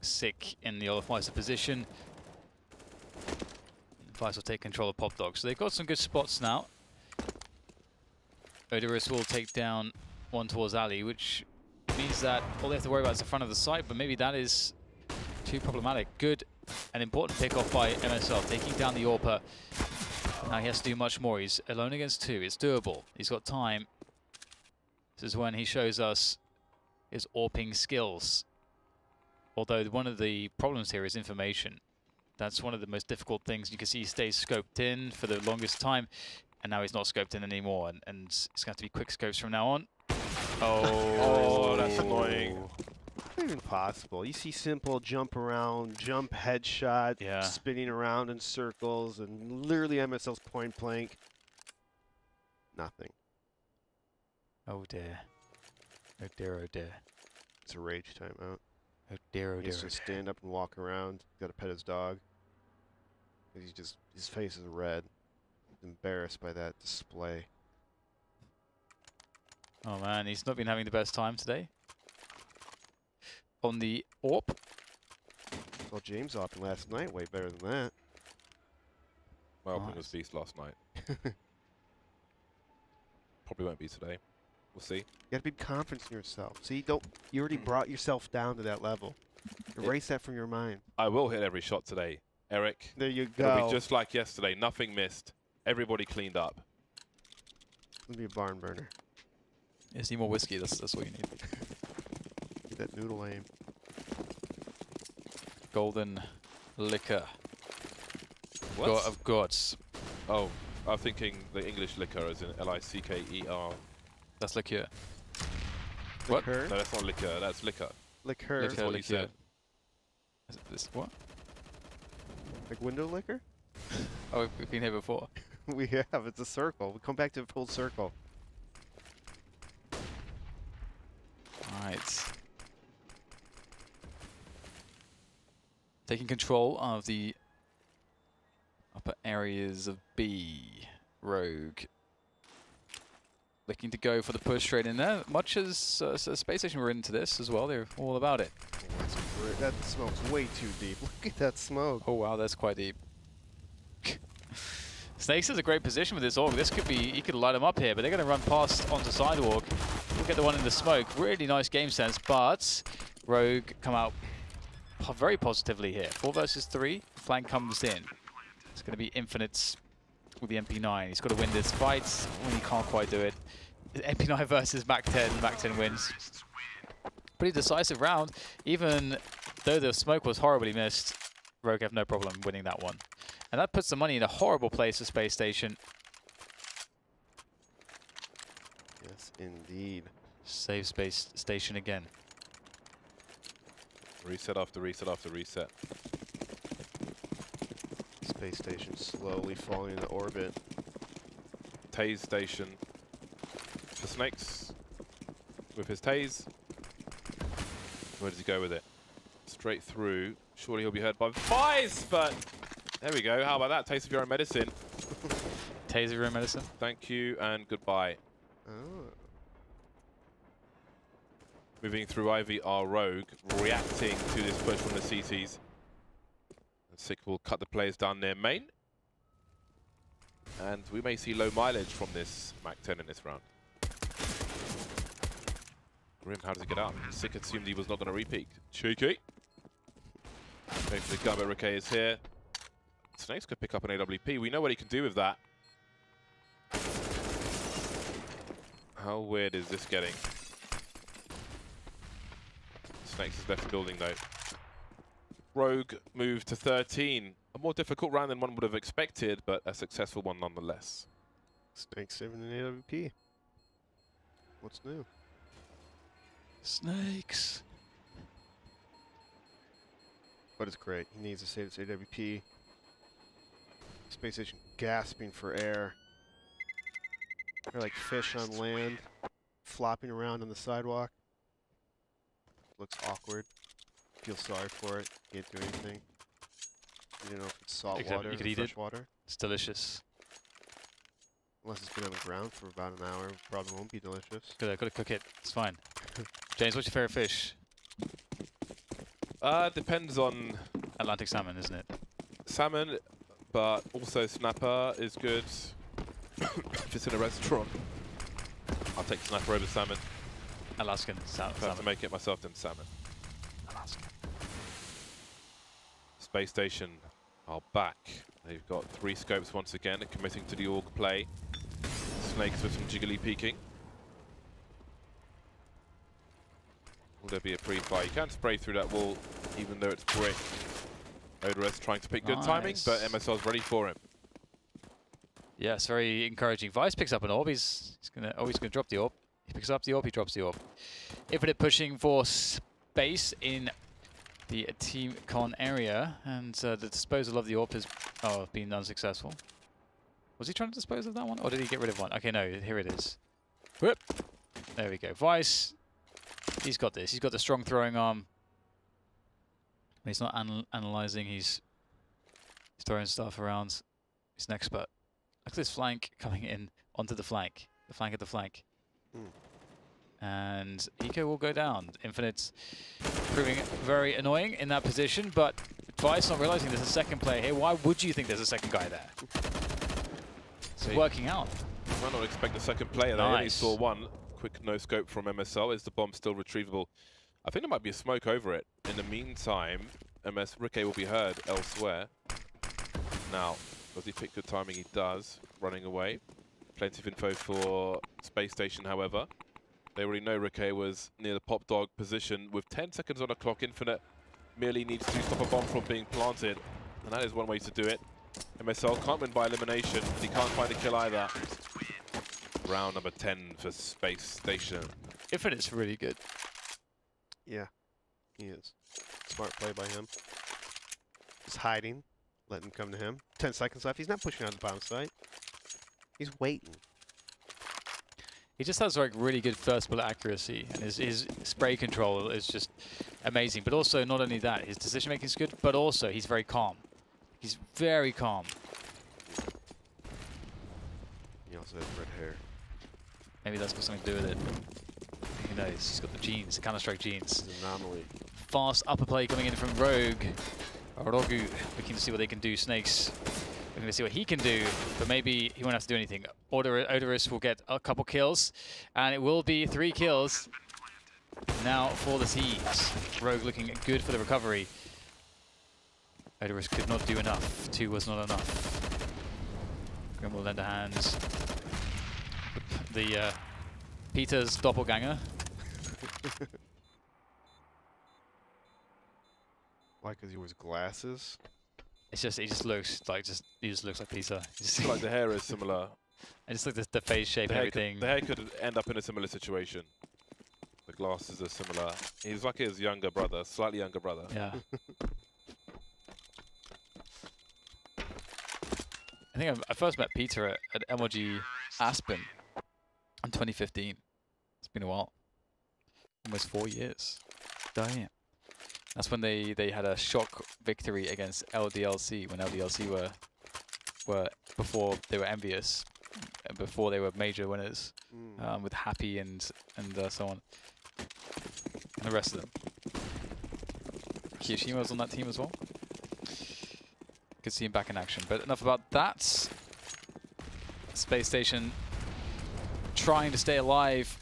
Sick in the Olafmeister position. Vice will take control of Pop Dog. So they've got some good spots now. Odorous will take down one towards Ali, which means that all they have to worry about is the front of the site, but maybe that is too problematic. Good and important pick off by MSL, taking down the AWPer. Now he has to do much more. He's alone against 2. It's doable. He's got time. This is when he shows us his AWPing skills. Although one of the problems here is information. That's one of the most difficult things. You can see he stays scoped in for the longest time, and now he's not scoped in anymore, and it's going to have to be quick scopes from now on. Oh, that's annoying. Not even possible. You see simple jump around, jump headshot, Yeah. spinning around in circles, and literally MSL's point blank. Nothing. Oh dear. Oh dear, oh dear. It's a rage timeout. Oh dear, oh He dear. has Oh to dear. stand up and walk around. Got to pet his dog. He's just, his face is red. He's embarrassed by that display. Oh man, he's not been having the best time today. On the AWP. Saw James open last night, way better than that. My opening Nice. was beast last night. Probably won't be today. We'll see. You gotta be confident in yourself. See, you already brought yourself down to that level. Erase that from your mind. I will hit every shot today, Eric. There you It'll go. be just like yesterday. Nothing missed. Everybody cleaned up. It'll be a barn burner. Yeah, see more whiskey, that's what you need. Get that noodle aim. Golden liquor. What? God of gods. Oh, I'm thinking the English liquor as in L-I-C-K-E-R. That's liqueur. What? Liqueur? No, that's not liquor. That's liquor. Liqueur. That's what he said. Is it this what? Like window liquor? Oh, we've been here before. We have. It's a circle. We come back to a full circle. Alright. Taking control of the upper areas of B. Rogue. Looking to go for the push straight in there. Much as Spacestation were into this as well. They're all about it. Oh, that smoke's way too deep. Look at that smoke. Oh wow, that's quite deep. Snakes is a great position with this AUG. This could be, he could light them up here, but they're going to run past onto sidewalk. We'll get the one in the smoke. Really nice game sense, but Rogue come out very positively here. 4 versus 3. Flank comes in. It's going to be infinite with the MP9. He's got to win this fight when he can't quite do it. MP9 versus Mac 10. Mac 10 wins. Pretty decisive round. Even though the smoke was horribly missed, Rogue have no problem winning that one. And that puts the money in a horrible place for Spacestation. Yes, indeed. Save Spacestation again. Reset after reset after reset. Space station slowly falling into orbit. Tase station. For Snakes. With his tase. Where does he go with it? Straight through. Surely he'll be heard by Vice, but there we go. How about that? Taste of your own medicine. Taser your own medicine. Thank you and goodbye. Oh. Moving through IVR Rogue, reacting to this push from the CTs. And Sick will cut the players down near main. And we may see low mileage from this Mac 10 in this round. Grim, how does he get out? Sick assumed he was not going to repeat. Cheeky. Going for the gun, but Riquet is here. Snakes could pick up an AWP. We know what he can do with that. How weird is this getting? Snakes is left the building though. Rogue moved to 13. A more difficult round than one would have expected, but a successful one nonetheless. Snake saving an AWP. What's new? Snakes. But it's great. He needs to save his AWP. Space station gasping for air. They're like fish on land, flopping around on the sidewalk. Looks awkward. Feel sorry for it. Can't do anything. You don't know if it's salt water you or could eat fresh it. water. It's delicious. Unless it's been on the ground for about an hour, probably won't be delicious. Gotta cook it. It's fine. James, what's your favorite fish? Depends on Atlantic salmon, isn't it? salmon, but also snapper is good. If it's in a restaurant, I'll take snapper over salmon. Alaskan If I have to salmon. make it myself, then salmon. Alaskan. Space Station are back. They've got 3 scopes once again, committing to the AUG play. Snakes with some jiggly peeking. Will there be a pre-fire? You can spray through that wall, even though it's brick. Odorous trying to pick good timing, but MSL's ready for him. Yes, very encouraging. Vice picks up an orb. He's gonna drop the orb. He picks up the orb. He drops the orb. Infinite pushing for space in the team con area, and the disposal of the orb has been unsuccessful. Was he trying to dispose of that one, or did he get rid of one? Okay, no, here it is. Whoop. There we go. Vice, he's got this. He's got the strong throwing arm. He's not analyzing. He's throwing stuff around. He's an expert. Look at this flank coming in onto the flank. The flank at the flank. And Eco will go down. Infinite's proving very annoying in that position, but Vice not realizing there's a second player here. Why would you think there's a second guy there? It's working out. You might not expect a second player there. Only saw one. Quick no scope from MSL. Is the bomb still retrievable? I think there might be a smoke over it. In the meantime, Rikke will be heard elsewhere. Now, does he pick good timing? He does. Running away. Plenty of info for Space Station, however. They already know Rikke was near the pop dog position. With 10 seconds on the clock, Infinite merely needs to stop a bomb from being planted. And that is one way to do it. MSL can't win by elimination, and he can't find a kill either. Round number 10 for Space Station. Infinite's really good. Yeah, he is. Smart play by him. He's hiding, letting him come to him. 10 seconds left. He's not pushing out the bomb site. He's waiting. He just has like really good first bullet accuracy, and his spray control is just amazing. But also, not only that, his decision making is good, but also he's very calm. He's very calm. He also has red hair. Maybe that's got something to do with it. Who knows? He's got the genes, the Counter-Strike genes. It's an anomaly. Fast upper play coming in from Rogue. Rogu looking to see what they can do. Snakes looking to see what he can do, but maybe he won't have to do anything. Odorous will get a couple kills, and it will be 3 kills now for the Thieves. Rogue looking good for the recovery. Odorous could not do enough. 2 was not enough. Grim will lend a hand. The Peter's doppelganger. Why? Because he wears glasses? It's just, he just looks like Peter. It's like the hair is similar. And just like the face shape and everything. The hair could end up in a similar situation. The glasses are similar. He's like his younger brother, slightly younger brother. Yeah. I think I first met Peter at MLG Aspen in 2015. It's been a while. Almost 4 years. Damn. That's when they had a shock victory against LDLC, when LDLC were before they were envious, and before they were major winners, with Happy and so on, and the rest of them. Kiyoshima was on that team as well. Could see him back in action, but enough about that. Space Station trying to stay alive.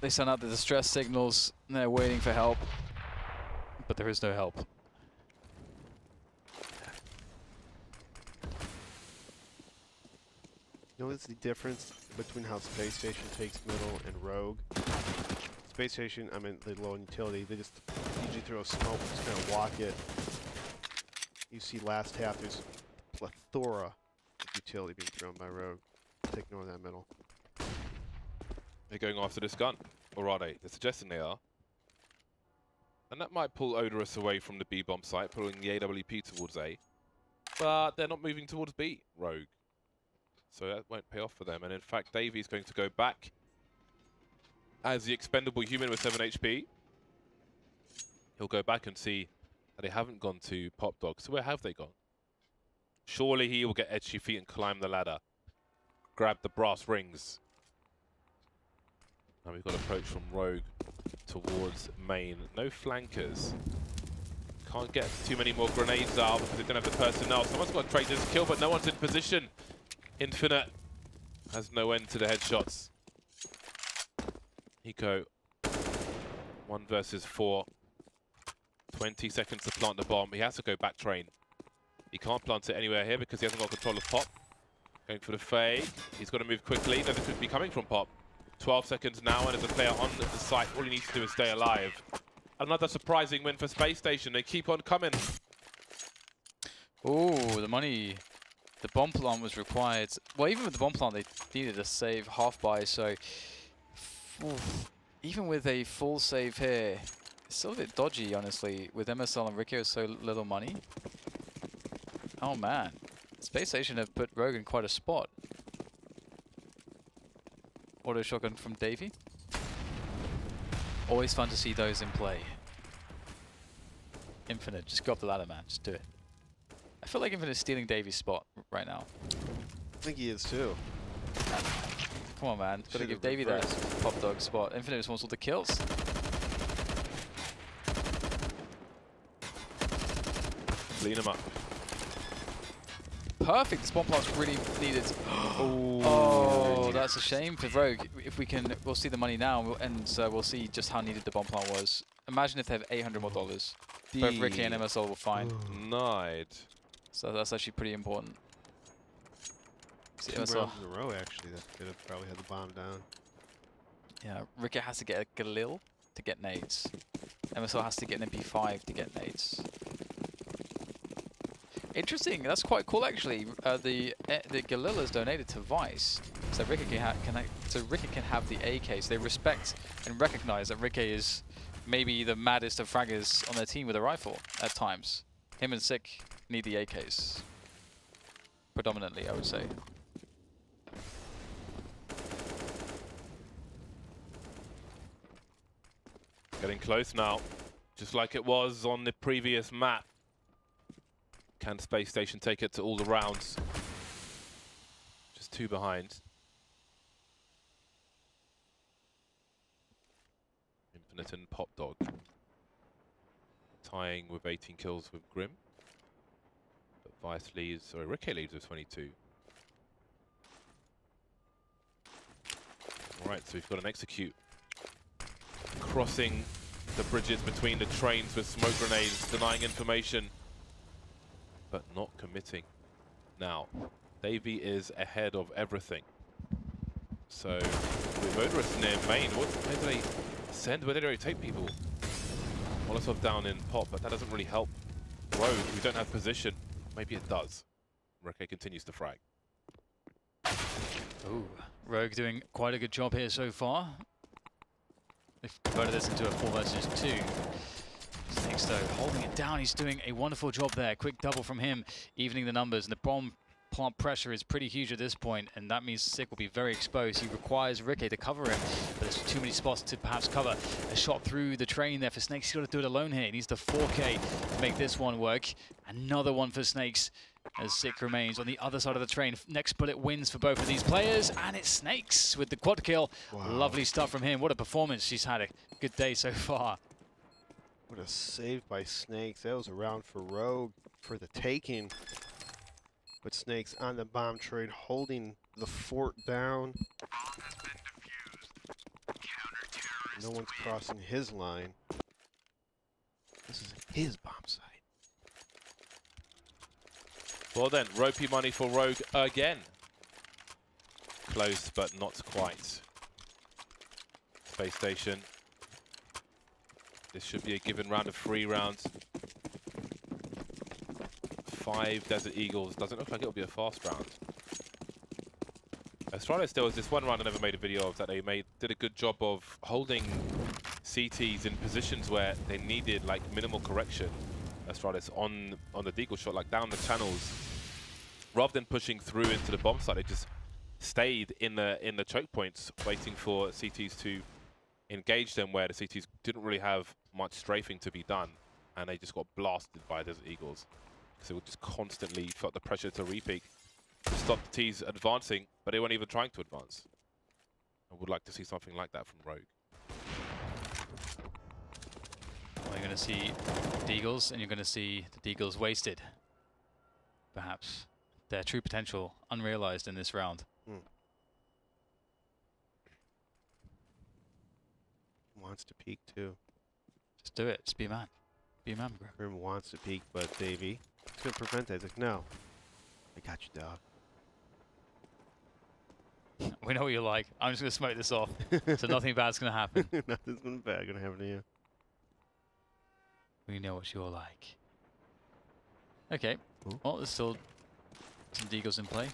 They send out the distress signals, and they're waiting for help, but there is no help. You know what's the difference between how Space Station takes middle and Rogue? Space Station, I mean, they low in utility, they just usually throw a smoke and just kind of walk it. You see last half, there's a plethora of utility being thrown by Rogue. Take no of that middle. They're going after this gun, or are they? They're suggesting they are. And that might pull Odorous away from the B-bomb site, pulling the AWP towards A. But they're not moving towards B, Rogue. So that won't pay off for them. And in fact, Davy's going to go back as the expendable human with 7 HP. He'll go back and see that they haven't gone to Pop Dog. So where have they gone? Surely he will get edgy feet and climb the ladder. Grab the brass rings. Now we've got approach from Rogue towards main. No flankers. Can't get too many more grenades out because they don't have the personnel. Someone's got to trade this kill, but no one's in position. Infinite has no end to the headshots. Hiko, 1 versus 4. 20 seconds to plant the bomb. He has to go back train. He can't plant it anywhere here because he hasn't got control of Pop. Going for the fade. He's got to move quickly. No, this could be coming from Pop. 12 seconds now, and as a player on the site, all he needs to do is stay alive. another surprising win for Spacestation. They keep on coming. Oh, the money. The bomb plant was required. Well, even with the bomb plant, they needed a save half buy. So, even with a full save here, it's still a bit dodgy, honestly, with MSL and Ricky with so little money. Oh man, Spacestation have put Rogue in quite a spot. Auto shotgun from Davey. Always fun to see those in play. Infinite, just go up the ladder, man. Just do it. I feel like Infinite's stealing Davey's spot right now. I think he is too. Come on, man. Gotta give Davey that pop dog spot. Infinite just wants all the kills. Clean him up. Perfect. The spawn plant's really needed. Oh, that's a shame for Rogue. If we can, we'll see the money now, and we'll see just how needed the bomb plant was. Imagine if they have $800 more. Both Ricky and MSL will find. Nice. So that's actually pretty important. See, 2 rounds in a row, actually, that could have probably had the bomb down. Yeah, Ricky has to get a Galil to get nades. MSL has to get an MP5 to get nades. Interesting. That's quite cool, actually. The Galil is donated to Vice, so Ricky can have the AK. So they respect and recognize that Ricky is maybe the maddest of fraggers on their team with a rifle at times. Him and Sick need the AKs predominantly, I would say. Getting close now, just like it was on the previous map. Can Spacestation take it to all the rounds? Just 2 behind. Infinite and Pop Dog. Tying with 18 kills with Grim. But Vice leads, sorry, Ricky leads with 22. Alright, so we've got an execute. Crossing the bridges between the trains with smoke grenades, denying information, but not committing. Now, Davey is ahead of everything. So, with motorists near main, where do they send? Where do they take people? Molotov down in Pop, but that doesn't really help Rogue. We don't have position. Maybe it does. Reke continues to frag. Ooh, Rogue doing quite a good job here so far. They've converted this into a 4 versus 2. Snakes though, holding it down. He's doing a wonderful job there. Quick double from him, evening the numbers. And the bomb plant pressure is pretty huge at this point, and that means Sick will be very exposed. He requires Ricky to cover him, but there's too many spots to perhaps cover. A shot through the train there for Snakes. He's got to do it alone here. He needs the 4K to make this one work. Another one for Snakes as Sick remains on the other side of the train. Next bullet wins for both of these players, and it's Snakes with the quad kill. Wow. Lovely stuff from him. What a performance. She's had a good day so far. What a save by Snakes. That was a round for Rogue for the taking. But Snakes on the bomb train, holding the fort down. No one's crossing his line. This is his bomb site. Well then, ropey money for Rogue again. Close, but not quite. Spacestation. This should be a given round of 3 rounds. 5 Desert Eagles. Doesn't look like it'll be a fast round. Astralis, there was this one round I never made a video of that they did a good job of holding CTs in positions where they needed like minimal correction. Astralis on the deagle shot, like down the channels. Rather than pushing through into the bomb site, they just stayed in the choke points, waiting for CTs to engage them where the CTs didn't really have much strafing to be done, and they just got blasted by Desert Eagles. So it just constantly felt the pressure to repeat to stop the T's advancing, but they weren't even trying to advance. I would like to see something like that from Rogue. Well, you're going to see Deagles, and you're going to see the Deagles wasted. Perhaps their true potential unrealized in this round. Wants to peek too. Just do it. Just be a man. Be a man, bro. Grim wants to peek, but Davey is going to prevent that. He's like, no. I got you, dog. We know what you're like. I'm just going to smoke this off. So nothing bad's going to happen. Nothing's bad going to happen to you. We know what you're like. Okay. Ooh. Well, there's still some deagles in play.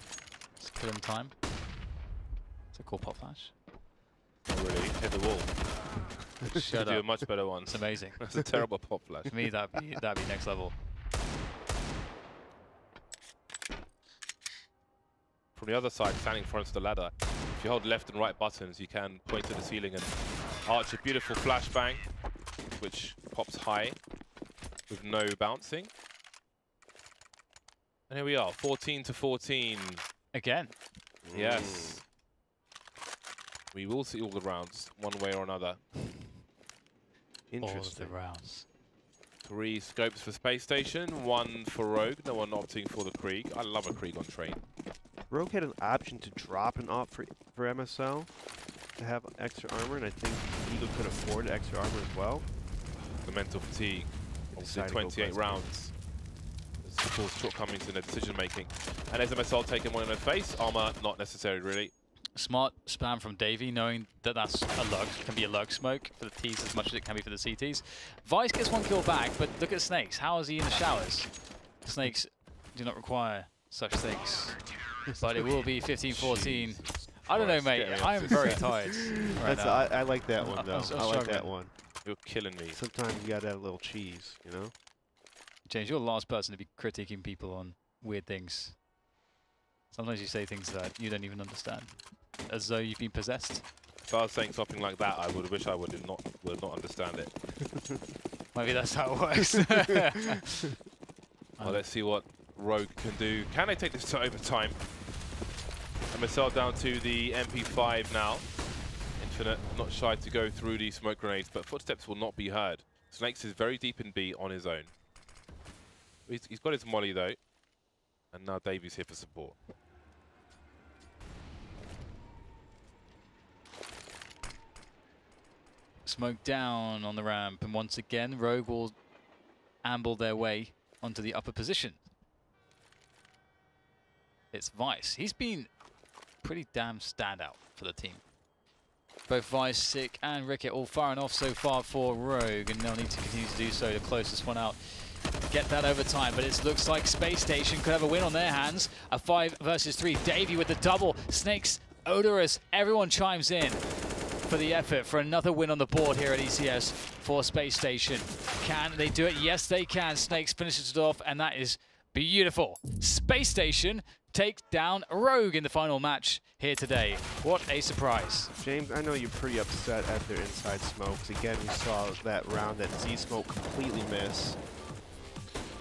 Let's kill in time. It's a cool pop flash. Not really. Hit the wall. Shut Do a up. much better one. It's amazing. That's a terrible pop flash. To me, that'd be next level. From the other side, standing in front of the ladder, if you hold left and right buttons, you can point to the ceiling and arch a beautiful flashbang, which pops high with no bouncing. And here we are, 14 to 14. Again. Yes. We will see all the rounds, one way or another. Interesting. All of the rounds. 3 scopes for Space Station, 1 for Rogue. No one opting for the Krieg. I love a Krieg on train. Rogue had an option to drop an op for MSL to have extra armor, and I think Eagle could afford extra armor as well. The mental fatigue. Obviously, Decided to go 28 for rounds. There's of course shortcomings in their decision making. And as MSL taking one in their face, armor not necessary really. Smart spam from Davey, knowing that that's a lug. Can be a lug smoke for the T's as much as it can be for the CTs. Vice gets 1 kill back, but look at Snakes. How is he in the showers? Snakes do not require such things. But it will be 15-14. I don't know, mate. I am very tired right now. I like that one, though. I like that one. You're killing me. Sometimes you gotta add a little cheese, you know? James, you're the last person to be critiquing people on weird things. Sometimes you say things that you don't even understand, as though you've been possessed. If I was saying something like that, I would wish I would not understand it. Maybe that's how it works. Well, let's see what Rogue can do. Can they take this to overtime? MSL down to the MP5 now. Infinite not shy to go through the smoke grenades, but footsteps will not be heard. Snakes is very deep in B on his own. He's got his molly though. And now Davey's here for support. Smoke down on the ramp, and once again, Rogue will amble their way onto the upper position. It's Vice. He's been pretty damn standout for the team. Both Vice, Sick, and Ricket all firing off so far for Rogue, and they'll need to continue to do so. The closest one out. Get that over time, but it looks like Space Station could have a win on their hands. A 5 versus 3. Davey with the double. Snakes, Odorous, everyone chimes in for the effort for another win on the board here at ECS for Space Station. Can they do it? Yes, they can. Snakes finishes it off, and that is beautiful. Space Station take down Rogue in the final match here today. What a surprise. James, I know you're pretty upset at their inside smokes. Again, we saw that round that Z smoke completely miss.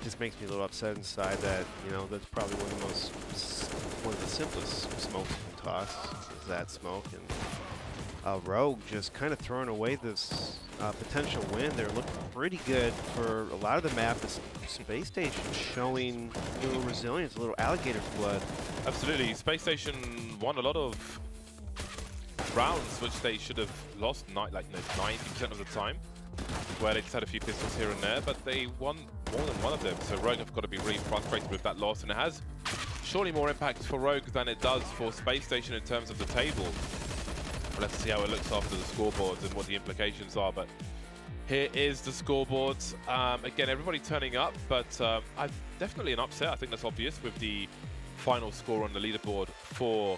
Just makes me a little upset inside that, you know, that's probably one of the simplest smokes you can toss, is that smoke. And Rogue just kind of throwing away this potential win. They're looking pretty good for a lot of the map. This Space Station showing a little resilience, a little alligator blood. Absolutely. Space Station won a lot of rounds which they should have lost, like 90% of the time, where they just had a few pistols here and there, but they won more than one of them. So Rogue have got to be really frustrated with that loss, and it has surely more impact for Rogue than it does for Space Station in terms of the table. But let's see how it looks after the scoreboards and what the implications are. But here is the scoreboards. Again, everybody turning up, but definitely an upset. I think that's obvious with the final score on the leaderboard for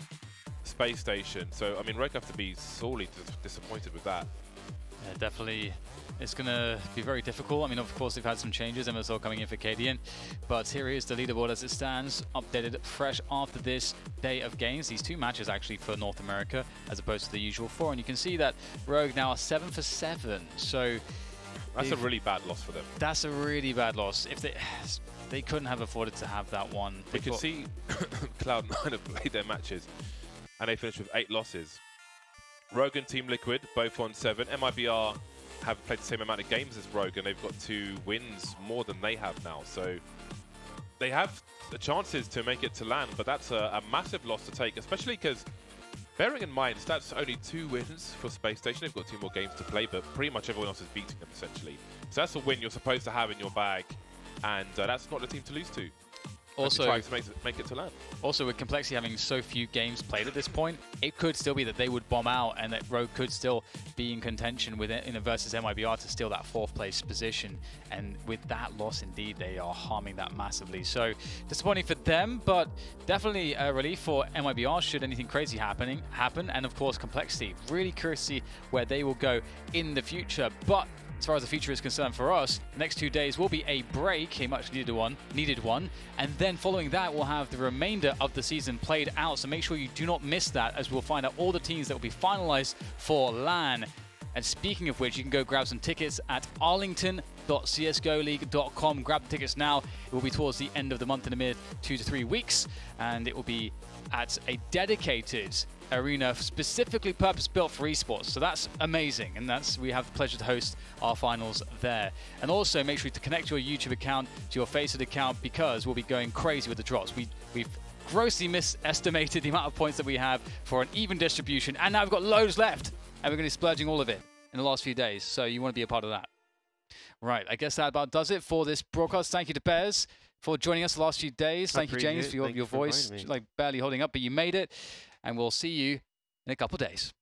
Space Station. So, I mean, Rogue have to be sorely disappointed with that. Yeah, definitely. It's going to be very difficult. I mean, of course, they've had some changes. MSL coming in for Cadian. But here is the leaderboard as it stands, updated fresh after this day of games. These 2 matches actually for North America as opposed to the usual 4. And you can see that Rogue now are 7 for 7. So that's a really bad loss for them. That's a really bad loss. If they couldn't have afforded to have that one. We could see Cloud9 have played their matches and they finished with 8 losses. Rogue and Team Liquid both on 7. MIBR have played the same amount of games as Rogue, and they've got 2 wins more than they have now. So they have the chances to make it to land, but that's a massive loss to take, especially because, bearing in mind, that's only 2 wins for Space Station. They've got 2 more games to play, but pretty much everyone else is beating them, essentially. So that's a win you're supposed to have in your bag, and that's not the team to lose to. Also, trying to make it to land. Also, with Complexity having so few games played at this point, it could still be that they would bomb out and that Rogue could still be in contention with it in a versus MIBR to steal that 4th place position. And with that loss, indeed, they are harming that massively. So disappointing for them, but definitely a relief for MIBR should anything crazy happen. And of course, Complexity. Really curious to see where they will go in the future. But as far as the future is concerned for us, the next 2 days will be a break, a much needed one, and then following that we'll have the remainder of the season played out, so make sure you do not miss that, as we'll find out all the teams that will be finalized for LAN. And speaking of which, you can go grab some tickets at arlington.csgoleague.com. Grab the tickets now. It will be towards the end of the month in a mere 2 to 3 weeks, and it will be at a dedicated arena specifically purpose-built for esports. So that's amazing, and we have the pleasure to host our finals there. And also make sure to connect your YouTube account to your FACEIT account, because we'll be going crazy with the drops. We've grossly misestimated the amount of points that we have for an even distribution, and now we've got loads left, and we're going to be splurging all of it in the last few days. So you want to be a part of that. Right, I guess that about does it for this broadcast. Thank you to Bears for joining us the last few days. Thank you, James, for your voice, like barely holding up, but you made it. And we'll see you in a couple of days.